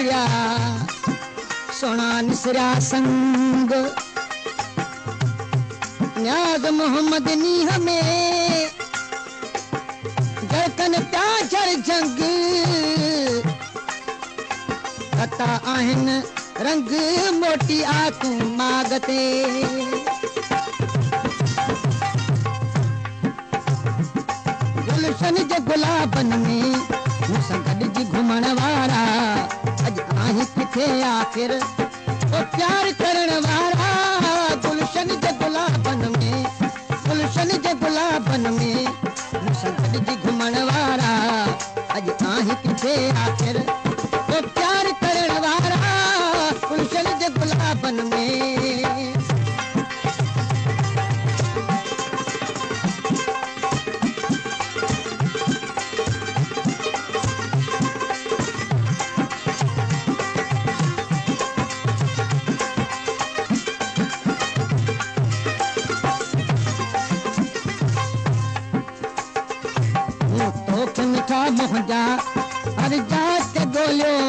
निसरिया सोना निसरिया संग न्याज मोहम्मद नी हमें गरकन प्याचर जंग कता आहिन रंग मोटी आकू मागते गुलशन जे गुलाबन में मूंसां गॾिजी घुमण वारा अॼु आहीं किथे आख़िर ओ प्यार करण वारा गुलशन जे गुलाबन में मूंसां गॾिजी घुमण वारा अॼु आहीं किथे आख़िर ओ प्यार करण वारा गुलशन जे गुलाबन में मोहजा हर जात गोलियों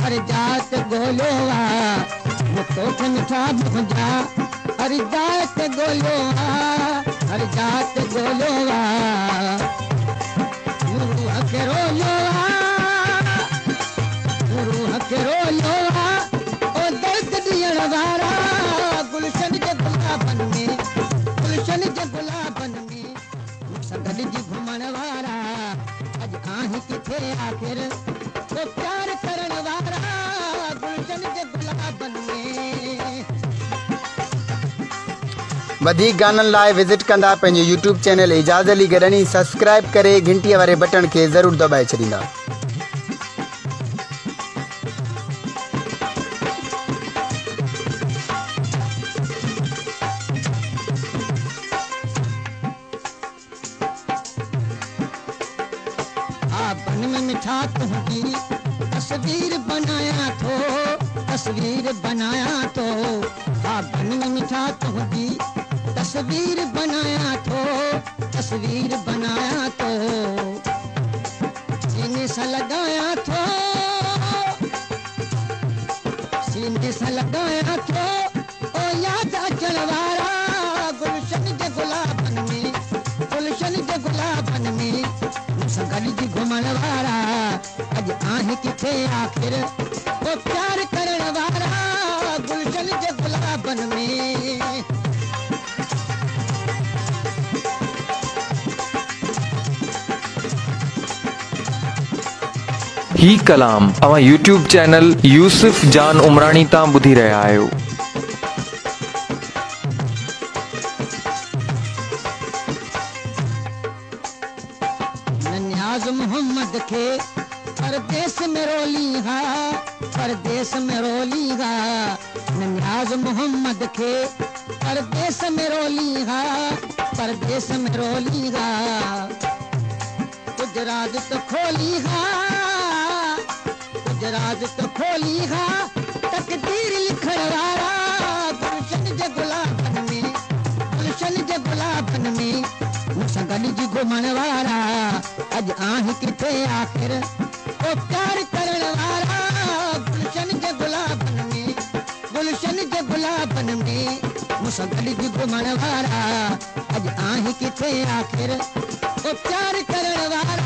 हर जात गोलियों मुझको मिठा मोहजा हर जात गोलियों हर जात गोलियों रूह के रोलियों ओ दर्द दियण वारा गुलशन जे गुलाबन में मूंसां गॾिजी घुमण वारा आहीं किथे आख़िर वो प्यार करण वारा गुलशन जे गुलाबन में वधिक गानन लाइ विजिट कंदा पंहिंजे YouTube चैनल एजाज़ अली गडनी सब्सक्राइब करे घंटीअ वारे बटन खे ज़रूर दबाए छॾींदा। बन में मिठा तुझी तस्वीर बनाया तो बन में मिठा तुझी तस्वीर बनाया तो सीने से लगाया तो ओ याद अचण वारा गुलशन जे गुलाबन में मूंसां गॾिजी घुमण वारा अॼु आहीं किथे आख़िर ओ प्यार करण वारा गुलशन जे गुलाबन में ही कलाम अवां YouTube चैनल यूसुफ जान उमरानी तां ॿुधी रहिया आहियो। न्याज मोहम्मद के परदेस में रोली हा न्याज मोहम्मद के परदेस में रोली हा गुजरात तो खोली हा तकदीर लिखण वारा गुलशन जे गुलाबन में मूंसां गॾिजी घुमण वारा अॼु आहीं किथे आख़िर ओ प्यार करण वारा गुलशन जे गुलाबन में मूंसां गॾिजी घुमण वारा अॼु आहीं किथे आख़िर ओ प्यार करण वारा